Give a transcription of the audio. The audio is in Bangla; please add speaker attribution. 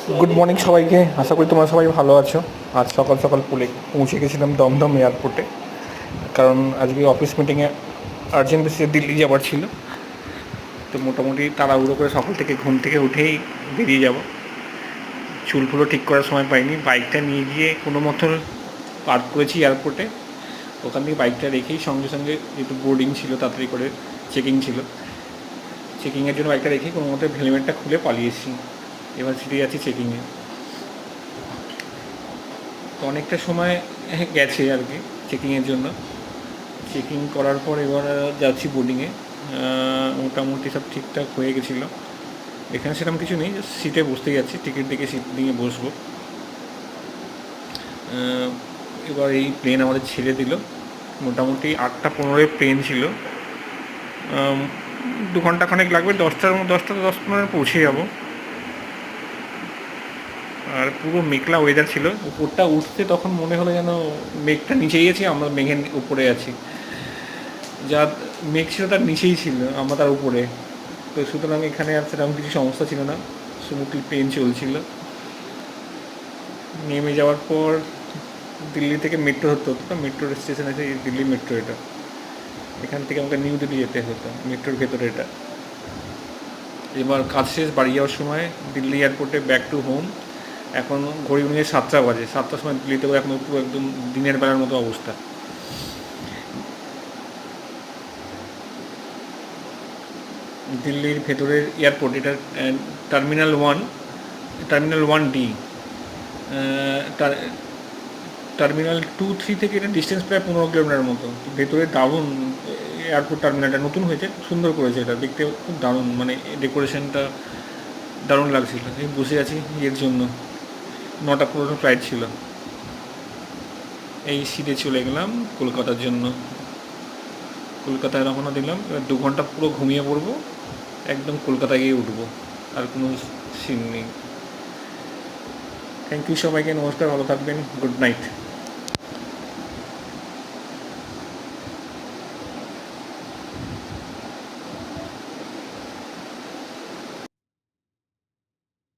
Speaker 1: গুড মর্নিং সবাইকে। আশা করি তোমরা সবাই ভালো আছো। আজ সকাল সকাল পৌঁছে গেছিলাম দমদম এয়ারপোর্টে, কারণ আজকে অফিস মিটিংয়ে আর্জেন্ট বেসিসে দিল্লি যাবার ছিল। তো মোটামুটি তাড়াহুড়ো করে সকাল থেকে ঘুম থেকে উঠেই বেরিয়ে যাব। চুলগুলো ঠিক করার সময় পাইনি, বাইকটা নিয়ে গিয়ে কোনো মতো পার্ক করেছি এয়ারপোর্টে। ওখান থেকে বাইকটা রেখেই সঙ্গে সঙ্গে যেহেতু বোর্ডিং ছিল, তাড়াতাড়ি করে চেকিং ছিল, চেকিংয়ের জন্য বাইকটা রেখেই কোনো মতো হেলমেটটা খুলে পালিয়েছি। এবার ফিরে যাচ্ছি চেকিংয়ে। তো অনেকটা সময় গেছে আর কি চেকিংয়ের জন্য। চেকিং করার পর এবার যাচ্ছি বোর্ডিংয়ে। মোটামুটি সব ঠিকঠাক হয়ে গেছিলো। এখানে সেরকম কিছু নেই, জাস্ট সিটে বসতে যাচ্ছি, টিকিট দেখে সিট নিয়ে বসবো। এবার এই প্লেন আমাদের ছেড়ে দিল। মোটামুটি 8:15 প্লেন ছিল। 2 ঘন্টা খানেক লাগবে, 10টা তো 10:15 পৌঁছে যাবো। আর পুরো মেঘলা ওয়েদার ছিল। উপরটা উঠতে তখন মনে হলো যেন মেঘটা নিচেই আছি, আমরা মেঘের উপরে আছি। যা মেঘ ছিল তার নিচেই ছিল, আমরা তার উপরে। তো সুতরাং এখানে আর সেরকম কিছু সমস্যা ছিল না, স্মুথলি প্লেন চলছিল। নেমে যাওয়ার পর দিল্লি থেকে মেট্রো ধরতে হতো। মেট্রোর স্টেশন আছে দিল্লি মেট্রো, এটা। এখান থেকে আমাকে নিউ দিল্লি যেতে হতো, মেট্রোর ভেতরে এটা। এবার কাজ শেষ, বাড়ি যাওয়ার সময় দিল্লি এয়ারপোর্টে ব্যাক টু হোম। এখন ঘড়ি অনুযায়ী 7টা বাজে। 7টার সময় দিল্লিতে এখন পুরো একদম দিনের বেলার মতো অবস্থা। দিল্লির ভেতরের এয়ারপোর্ট এটা, টার্মিনাল 1D। টার্মিনাল 2-3 থেকে এটা ডিস্টেন্স প্রায় 15 কিলোমিটার মতো। ভেতরে দারুণ এয়ারপোর্ট, টার্মিনালটা নতুন হয়েছে, সুন্দর করেছে এটা দেখতে, খুব দারুণ, মানে ডেকোরেশনটা দারুণ লাগছিল। আমি বসে আছি এর জন্য, 9টা 15 ফ্লাইট ছিল। এই সিটে চলে গেলাম কলকাতার জন্য। কলকাতায় রওনা দিলাম। এবার 2 ঘন্টা পুরো ঘুমিয়ে পড়বো, একদম কলকাতায় গিয়ে উঠবো, আর কোনো সিন নেই। থ্যাংক ইউ সবাইকে, নমস্কার, ভালো থাকবেন, গুড নাইট।